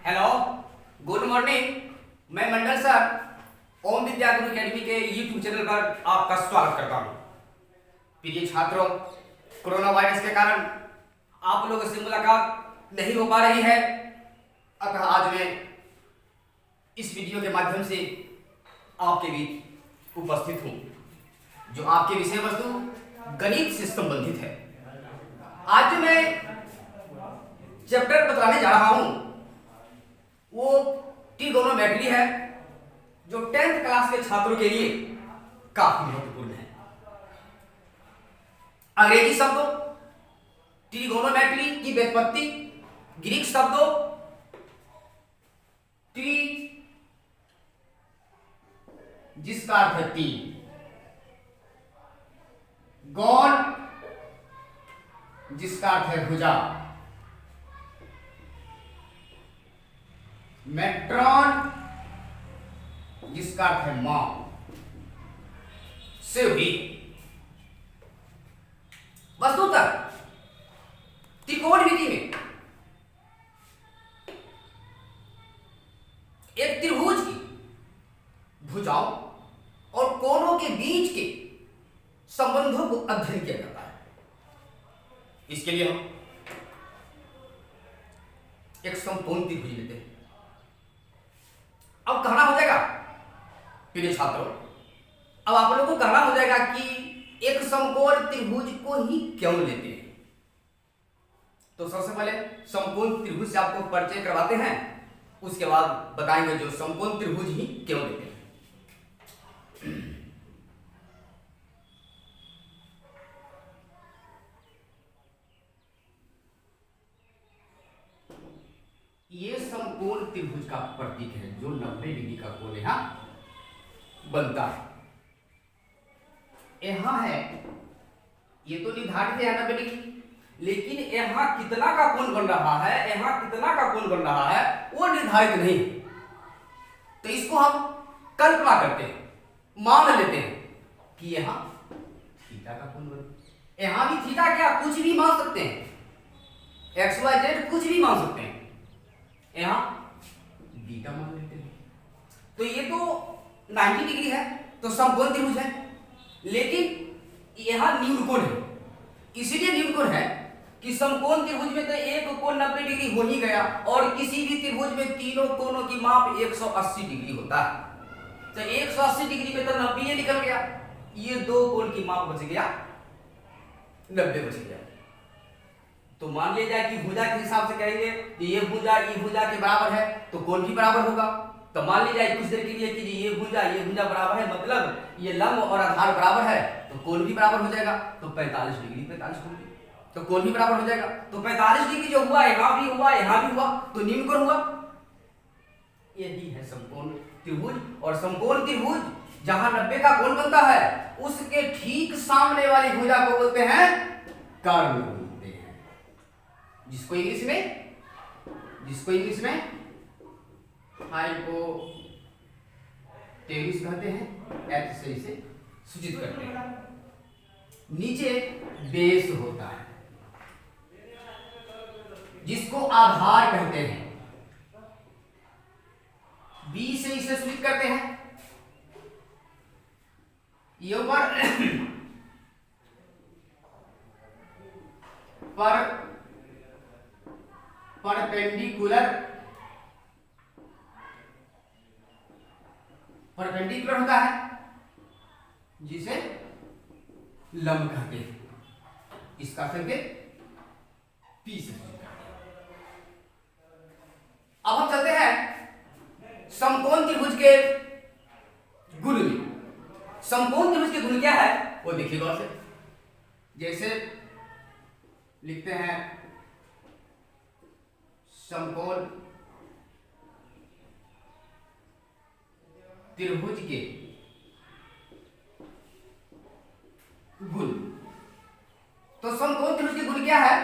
Hello, good morning. मैं मंडल sir ओम विद्या गुरु academy के YouTube channel पर आपका स्वागत करता हूँ। प्रिय छात्रों, कोरोना वायरस के कारण आप लोगों से मुलाकात नहीं हो पा रही है, अतः आज मैं इस वीडियो के माध्यम से आपके बीच उपस्थित हूँ, जो आपके विषय वस्तु गणित से संबंधित है। आज जो मैं चैप्टर बताने जा रहा हूँ वो ट्रिगोनोमेट्री है, जो 10th क्लास के छात्रों के लिए काफी महत्वपूर्ण है। अंग्रेजी शब्दों ट्रिगोनोमेट्री की व्युत्पत्ति ग्रीक शब्दों ट्री जिसका अर्थ है तीन, गॉन जिसका अर्थ है भुजा, मेट्रॉन जिसका अर्थ है मां से हुई। वस्तुतः त्रिकोणमिति में एक त्रिभुज की भुजाओं और कोणों के बीच के संबंधों को अध्ययन किया जाता है। इसके लिए हम एक समकोण त्रिभुज लेते हैं। अब कहना हो जाएगा प्रिय छात्रों, अब आप लोगों को कहना हो जाएगा कि एक समकोण त्रिभुज को ही क्यों लेते हैं। तो सबसे पहले समकोण त्रिभुज से आपको परिचय करवाते हैं, उसके बाद बताएंगे जो समकोण त्रिभुज ही क्यों लेते हैं। ये समकोण त्रिभुज का प्रतीक है, जो 90 डिग्री का कोण यहां बनता है। यहां है, ये तो निर्धारित है 90 डिग्री, लेकिन यहां कितना का कोण बन रहा है, यहां कितना का कोण बन रहा है वो निर्धारित नहीं है। तो इसको हम कल्पना करते हैं, मान लेते हैं कि यहां थीटा का कोण बन, यहां भी थीटा क्या कुछ भी मान सकते हैं, एक्स वाई जेड कुछ भी मान सकते हैं, यहां बीटा मान लेते हैं। तो ये तो 90 डिग्री है, तो समकोण त्रिभुज है, लेकिन यहां न्यून कोण है। इसीलिए न्यून कोण है कि समकोण त्रिभुज में तो एक कोण 90 डिग्री हो ही गया, और किसी भी त्रिभुज में तीनों कोणों की माप 180 डिग्री होता है। तो 180 डिग्री में तो 90 ये निकल गया, ये दो कोण की माप बच गया 90 बच गया। तो मान लिया जाए कि भुजा के हिसाब से कहेंगे कि ये भुजा के बराबर है, तो कोण भी बराबर होगा। तो मान लिया जाए कुछ देर के लिए कि ये भुजा बराबर है, मतलब ये लंब और आधार बराबर है, तो कोण भी बराबर हो जाएगा। तो 45 डिग्री 45 डिग्री, तो कोण भी बराबर हो जाएगा। तो 45 डिग्री जो हुआ यहां भी हुआ, यहां भी हुआ, तो न्यून कोण हुआ। यही है समकोण त्रिभुज। और समकोण त्रिभुज जहां 90 का कोण बनता है, उसके ठीक सामने वाली भुजा को बोलते हैं कर्ण, जिसको इंग्लिश में हाइपोटेन्यूस कहते हैं, एच से इसे सूचित करते हैं। नीचे बेस होता है, जिसको आधार कहते हैं, बी से इसे सूचित करते हैं। ये ऊपर पर परपेंडिकुलर होता है, जिसे लंब कहते हैं। इसका संकेत पी से सूचित करते हैं। अब हम चलते हैं समकोण त्रिभुज के गुण में। समकोण त्रिभुज के गुण क्या है वो देखिए गौर से। जैसे लिखते हैं समकोण त्रिभुज के गुण। तो समकोण त्रिभुज के गुण क्या है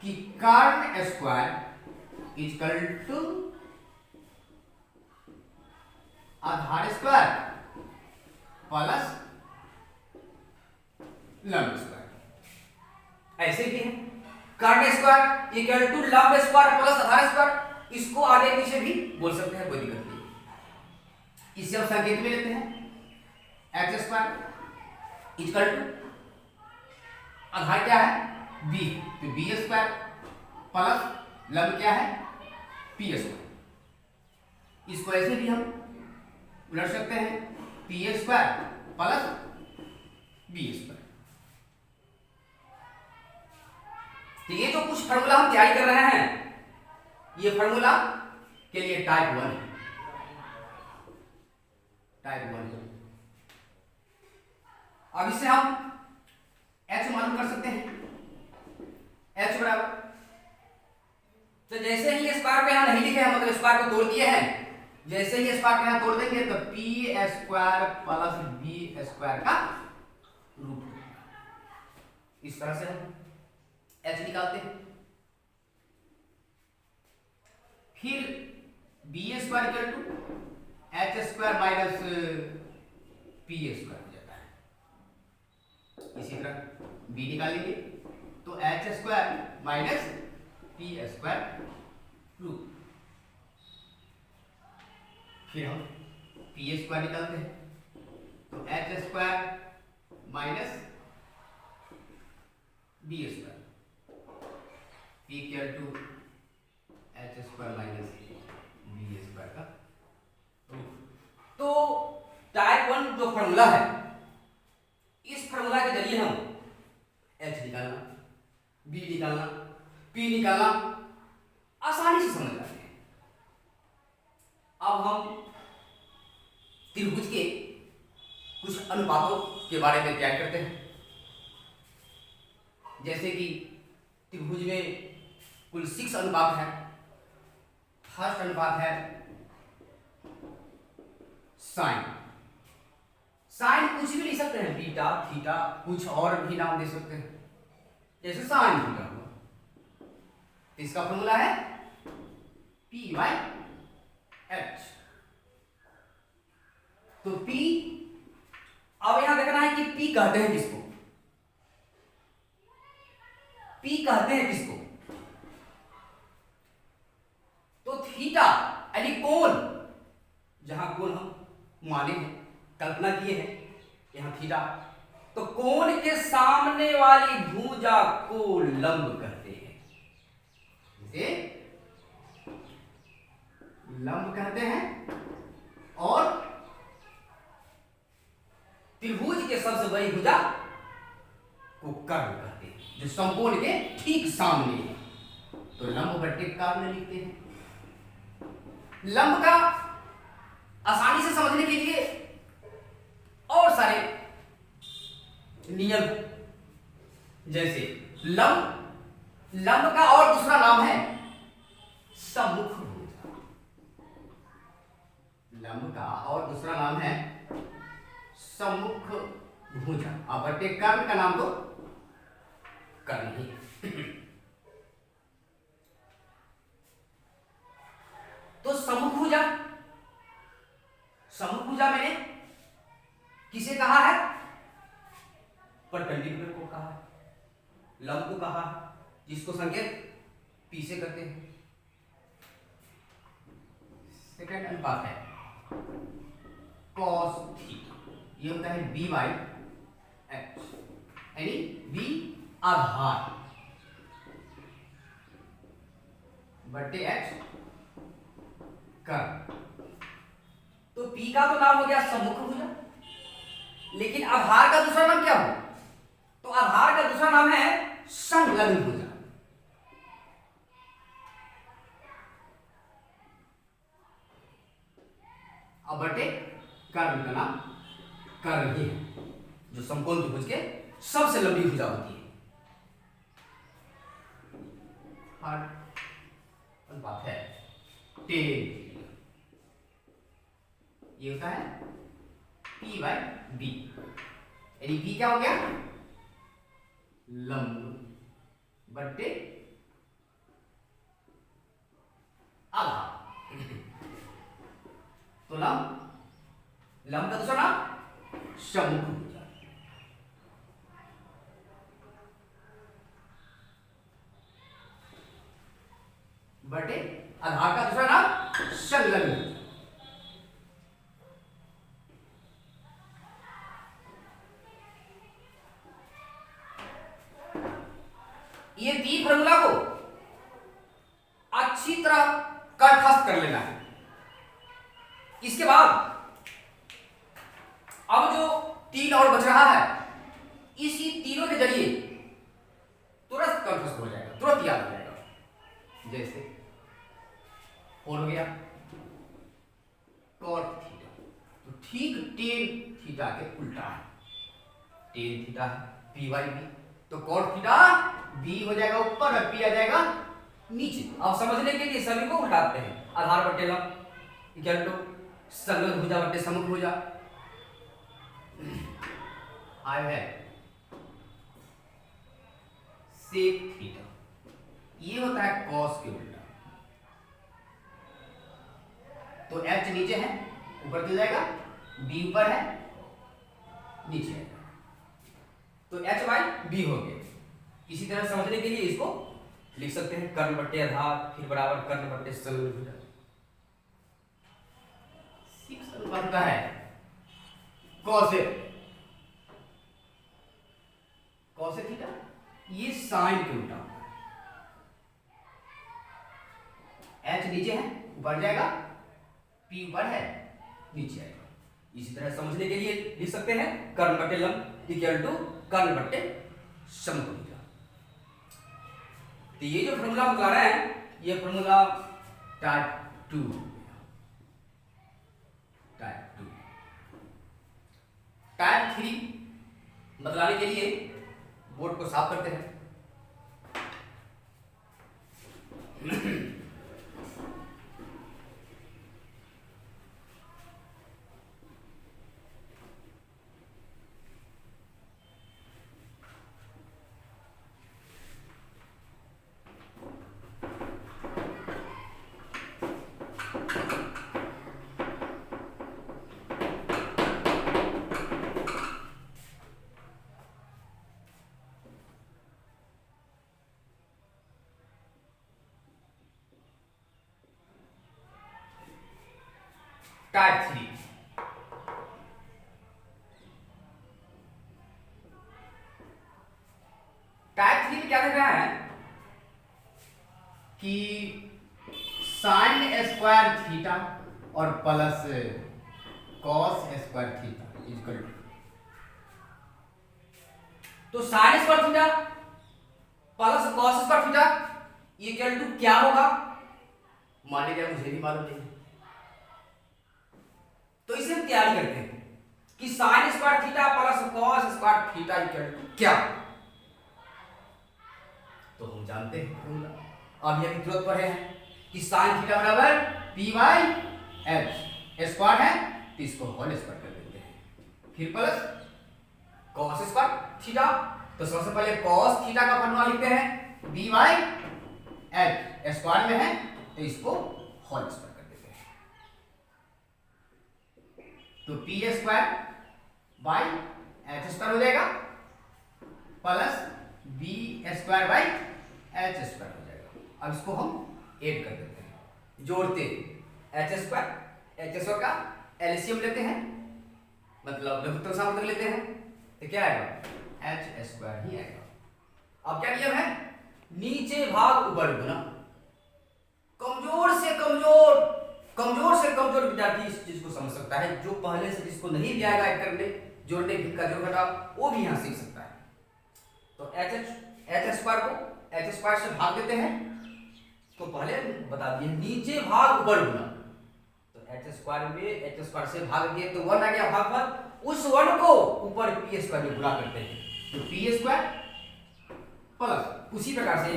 कि कर्ण स्क्वायर इक्वल टू आधार स्क्वायर प्लस लंब स्क्वायर। ऐसे भी है कर्ण स्क्वायर इक्वल टू लंब स्क्वायर प्लस आधार स्क्वायर। इसको आगे पीछे भी बोल सकते हैं, कोई दिक्कत नहीं। इसे हम संकेत में लेते हैं एक्स स्क्वायर इक्वल टू आधार क्या है बी, तो बी स्क्वायर प्लस लंब क्या है पी स्क्वायर। इसको ऐसे भी हम उलट सकते हैं p square plus b square. तो ये जो कुछ फार्मूला हम तैयारी कर रहे हैं, ये फार्मूला के लिए टाइप 1 है, टाइप 1। अब इससे हम h मालूम कर सकते हैं, h बराबर, तो जैसे ही स्क्वायर को यहां नहीं लिखे हैं, मतलब स्क्वायर को तोड़ दिए हैं, जैसे ही स्क्वायर को यहां तोड़ देंगे तो p square plus b square का रूट, इस तरह से हम h निकालते हैं। फिर b square equal to h square minus p square हो जाता है। इसी तरह b निकालेंगे तो h square minus p square root, फिर हम पी स्क्वायर निकालते हैं तो h square minus b square, p equal to h square minus b square का रूट। तो टाइप 1 जो फॉर्मूला है, इस फॉर्मूला के जरिए हम h निकालना, b निकालना, p निकालना आसानी से समझ जाते हैं। अब हम त्रिभुज के कुछ अनुपातों के बारे में तैयार करते हैं। जैसे कि त्रिभुज में कुल 6 अनुपात है। फर्स्ट अनुपात है साइन, साइन कुछ भी लिख सकते हैं, बीटा थीटा, कुछ और भी नाम दे सकते हैं, जैसे साइन थीटा हुआ। इसका फॉर्मूला है P बाई H। तो P, अब यहां देखना है कि P कहते हैं किसको, P कहते हैं किसको, तो थीटा यानी कोण, जहां कोण हम माने हैं, कल्पना किए हैं, यहां थीटा, तो कोण के सामने वाली भुजा को लंब कहते हैं, इसे लंब कहते हैं। और त्रिभुज के सबसे बड़ी भुजा को कर्ण कहते हैं, जो समकोण के ठीक सामने है, तो लंब बट्टे कर्ण लिखते हैं। लंब का आसानी से समझने के लिए और सारे नियम, जैसे लंब का और दूसरा नाम है सम्मुख भुजा, लंब का और दूसरा नाम है सम्मुख भुजा, और बट्टे कर्ण का नाम तो कर्ण ही है। तो सम्मुख भुजा, सम्मुख भुजा मैंने किसे कहा है, परपेंडिकुलर को कहा है, लंब को कहा है, जिसको संकेत P से करते हैं। सेकंड अनुपात है cos थीटा, ये होता है B बाई H, यानी B आधार बट्टे H कर्ण। तो P का तो नाम हो गया सम्मुख भुजा, लेकिन आधार का दूसरा नाम क्या हो, तो आधार का दूसरा नाम है संलग्न भुजा। अब बटे कर्ण का नाम कर्ण ही है, जो समकोण त्रिभुज के सबसे लंबी भुजा होती है। अनुपात है टेन, ये होता है P बाई B, यानी B क्या हो गया, लंब बट्टे आधार। तो लंब का दूसरा नाम सम्मुख भुजा। बटे आधार का दूसरा नाम संलग्न। ये तीन फॉर्मूला को अच्छी तरह कंठस्थ कर लेना है। इसके बाद अब जो तीन और बच रहा है, इसी तीनों के जरिए तुरंत कंठस्थ हो जाएगा, तुरंत याद हो जाएगा। जैसे हो गया कॉट थीटा, तो ठीक टेन थीटा के उल्टा है। टेन थीटा है पी बाई बी, तो कॉट थीटा बी हो जाएगा ऊपर और पी आ जाएगा नीचे। अब समझने के लिए सभी को उल्टाते हैं। आधार बटे लंब इक्वल टू संलग्न भुजा बटे समग्र भुजा। आई है सेक थीटा, ये होता है कॉस के उल्टा। तो एच नीचे है, ऊपर चल जाएगा, बी ऊपर है, नीचे है, तो एच बाई बी हो गया। इसी तरह समझने के लिए इसको लिख सकते हैं कर्ण बट्टे आधार फिर बराबर कर्ण बट्टे संलग्न भुजा। 6 बनता है कॉसे थीटा, ये साइन के उल्टा होता है। एच नीचे है, ऊपर जाएगा, पी ऊपर है, नीचे आएगा। इसी तरह समझने के लिए लिख सकते हैं कर्ण बट्टे लंब इक्वल टू कर्ण बट्टे समग्र भुजा। तो ये जो फॉर्मूला हम बता रहे हैं, ये फॉर्मूला टाइप 2 टाइप 3 बतलाने के लिए बोर्ड को साफ करते हैं। टाइप 3 में क्या देख रहा है कि साइन स्क्वायर थीटा और plus cos square theta equal to, तो sine square theta plus cos square theta equal to क्या होगा, माने क्या मुझे भी मालूम नहीं। तो इसे हम तैयारी करते हैं कि sine square theta plus cos square theta equal to क्या। तो हम जानते हैं, अब यह तुरंत पढ़े हैं कि साइन थीटा बराबर पी बाई एच स्क्वायर है, तो इसको होल स्क्वायर कर देते हैं। फिर प्लस कॉस स्क्वायर थीटा, तो सबसे पहले कॉस थीटा का फॉर्मूला लिखते हैं बी बाई एच स्क्वायर में है, तो इसको होल स्क्वायर कर देते हैं। तो p square by h square हो जाएगा plus b square by h square हो जाएगा। अब इसको हम ऐड कर देते हैं, जोड़ते एच स्क्वायर का एलसीएम लेते हैं, मतलब लघुत्तम सामर्थ्य लेते हैं, तो क्या आएगा एच स्क्वायर ही आएगा। अब क्या नियम है, नीचे भाग ऊपर गुना। कमजोर से कमजोर विद्यार्थी इस चीज को समझ सकता है, जो पहले से जिसको नहीं भी आएगा ऐड करने, जोड़ने भिन्न का जोड़ घटाव, वो भी यहां सीख सकता है। तो एच स्क्वायर को एच स्क्वायर से भाग देते हैं, तो पहले बता दिए नीचे भाग ऊपर गुना, तो एच स्क्वायर में एच स्क्वायर से भाग दिए तो 1 आ गया भागफल, उस 1 को ऊपर पी स्क्वायर में गुणा करते हैं, तो पी स्क्वायर प्लस उसी प्रकार से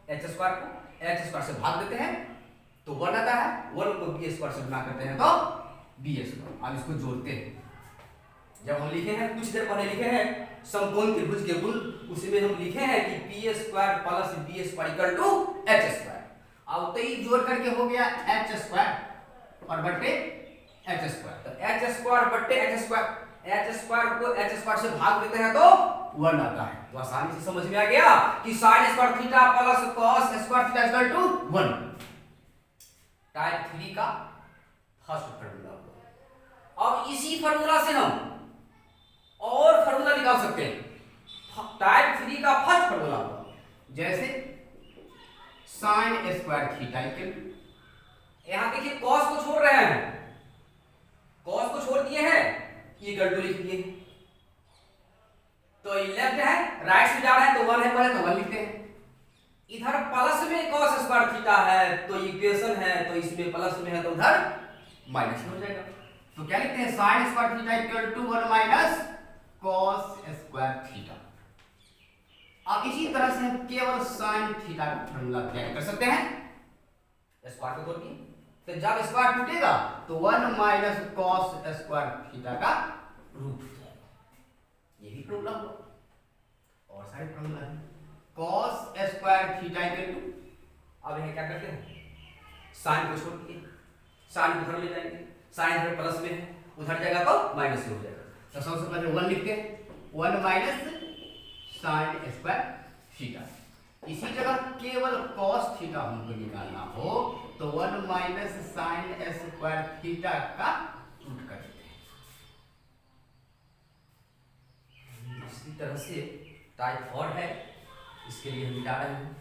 एच स्क्वायर को एच स्क्वायर से भाग देते हैं तो 1 आता है, 1 को बी स्क्वायर से गुणा करते हैं तो बी स्क्वायर। अब इसको जोड़ते हैं, जब हम लिखे हैं कुछ देर पहले लिखे हैं समकोण त्रिभुज के गुण, उसमें हम लिखे हैं कि p square plus b square equal to h square. अब तो ये जोड़ करके हो गया एच स्क्वायर और बट्टे एच स्क्वायर, तो एच स्क्वायर बट्टे एच स्क्वायर, एच स्क्वायर को एच स्क्वायर से भाग देते हैं तो 1 आता है। तो आसानी से समझ में आ गया कि sine square theta plus cos square theta equal to 1। Type 3 का फर्स्ट फार्मूला। अब इसी फार्मूला से हम और फार्मूला निकाल सकते हैं। टाइप 3 का फर्स्ट फार्मूला जैसे साइन स्क्वायर थीटा इक्वल, यहां देखिए कॉस को छोड़ रहे हैं, कॉस को छोड़ दिए हैं, इक्वल टू लिख दिए। तो ये लेफ्ट है, राइट से जा रहा है तो 1 है, पहले तो 1 लिखते हैं। इधर प्लस में cos स्क्वायर थीटा है तो इक्वेशन है, तो इसमें प्लस में है तो उधर माइनस हो जाएगा। तो क्या लिखते हैं, sin square theta equal to 1 माइनस cos स्क्वायर थीटा। अब इसी तरह से हम केवल sin थीटा का फार्मूला तैयार कर सकते हैं, स्क्वायर को तोड़ दिए। तो जब स्क्वायर टूटेगा तो 1 माइनस cos स्क्वायर थीटा का रूट हो जाएगा। ये भी फार्मूला हुआ और सारे फार्मूला है। cos square theta equal to, अब यह क्या करते हैं, साइन को छोड़ दिए, साइन को उधर ले जाएंगे, साइन इधर प्लस में है, उधर जाएगा तो माइनस में हो जाएगा। तो सबसे पहले 1 लिखते हैं, 1 माइनस साइन स्क्वायर थीटा। इसी जगह केवल cos थीटा हमको निकालना हो तो 1 माइनस साइन स्क्वायर थीटा का रूट कर देते हैं। इसी तरह से टाइप 4 है, इसके लिए हम मिटा रहे हैं।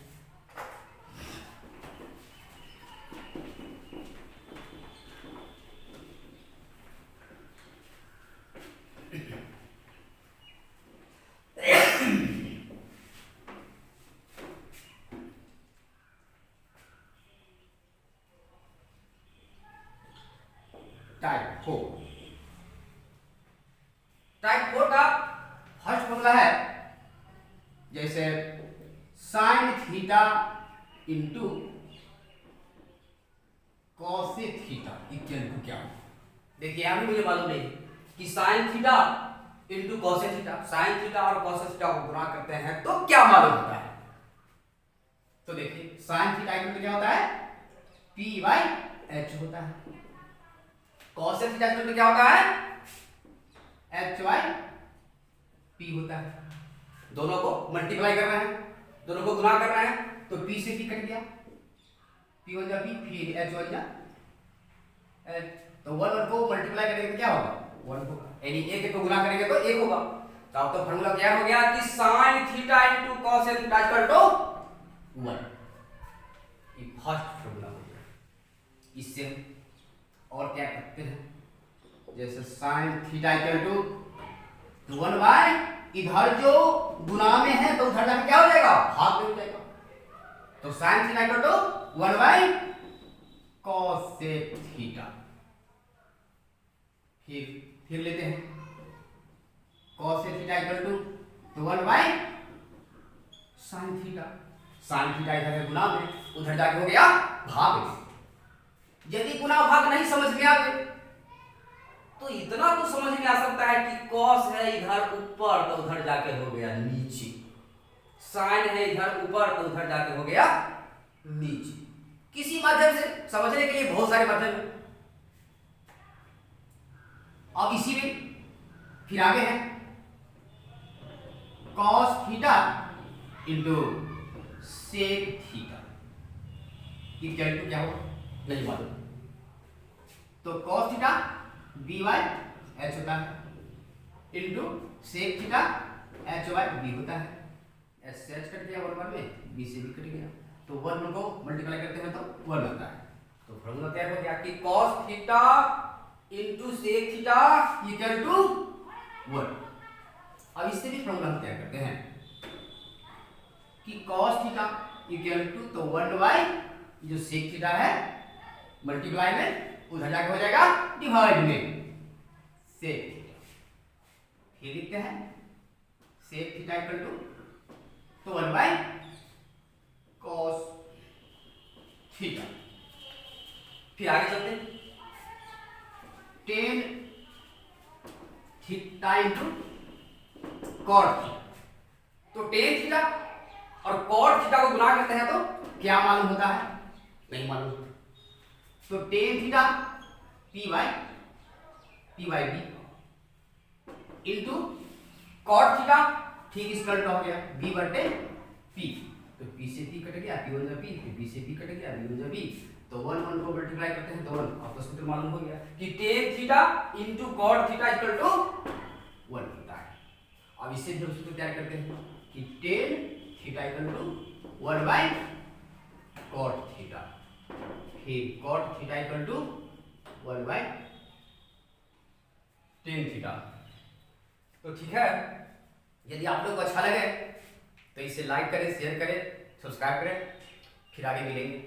टाइप 4, टाइप 4 का फर्स्ट फॉर्मूला है जैसे sine theta into cos theta equal to क्या। देखिए यहां भी मुझे मालूम नहीं कि sine theta into cos theta, sine theta और कॉस थीटा को गुणा करते हैं तो क्या मालूम होता है। तो देखिए साइन थीटा इक्वल टू क्या होता है, पी बाई एच होता है। कॉस थीटा इक्वल टू क्या होता है, एच बाई पी होता है। दोनों को मल्टीप्लाई कर रहे हैं, दोनों को गुणा कर रहे हैं तो p से p कट गया, p हो जा p, फिर h हो जा h। तो 1 को मल्टीप्लाई करेंगे तो क्या होगा, 1 होगा, यानी एक को गुणा करेंगे तो 1 होगा। तो फार्मूला क्या हो गया कि sin theta into cos theta equal to 1। ये फर्स्ट फार्मूला हो गया। इससे और क्या करते हैं, जैसे sin theta equal to 1 by, इधर जो गुना में है तो उधर जाके क्या हो जाएगा, भाग में हो जाएगा। तो sin theta equal to 1 by cos theta. फिर लेते हैं cos theta equal to 1 by sin theta. sin theta इधर है गुना में, उधर जाके हो गया भाग में। यदि गुना भाग नहीं समझ में आवे तो इतना तो समझ में आ सकता है कि cos है इधर ऊपर तो उधर जाके हो गया नीचे, sin है इधर ऊपर तो उधर जाके हो गया नीचे। किसी माध्यम से समझने के लिए बहुत सारे माध्यम हैं। अब इसी में फिर आगे है cos theta into sec theta equal to क्या होगा, नहीं मालूम। तो cos theta b by h होता है into sec theta h by b होता है। h से h कट गया 1 में, b से b कट गया, तो 1 को मल्टीप्लाई करते हैं तो 1 आता है। तो फार्मूला क्या हो गया कि cos theta into sec theta equal to 1। अब इससे भी फार्मूला हम क्या करते हैं कि cos थीटा इक्वल टू तो 1 बाई जो sec थीटा है मल्टीप्लाई में उधर जाके हो जाएगा डिवाइड में sec थीटा। फिर लिखते हैं sec थीटा इक्वल टू तो 1 बाई cos थीटा। फिर आगे चलते हैं tan theta into cot theta. तो tan थीटा और cot थीटा को गुणा करते हैं तो क्या मालूम होता है, नहीं मालूम। तो tan theta p by b into cot theta ठीक इसका उल्टा हो गया b बटे p, तो p से p कट गया, p हो जा p, फिर p से p कट गया, b हो जा b, तो 1 1 को मल्टीप्लाई करते हैं तो 1, आपको सूत्र मालूम हो गया कि tan theta into cot theta equal to 1 होता है। अब इससे भी हम सूत्र तैयार करते हैं कि tan theta equal to 1 by cot theta, फिर cot theta equal to 1 by tan theta. तो ठीक है, यदि आप लोग को अच्छा लगे तो इसे लाइक करें, शेयर करें, सब्सक्राइब करें, फिर आगे मिलेंगे।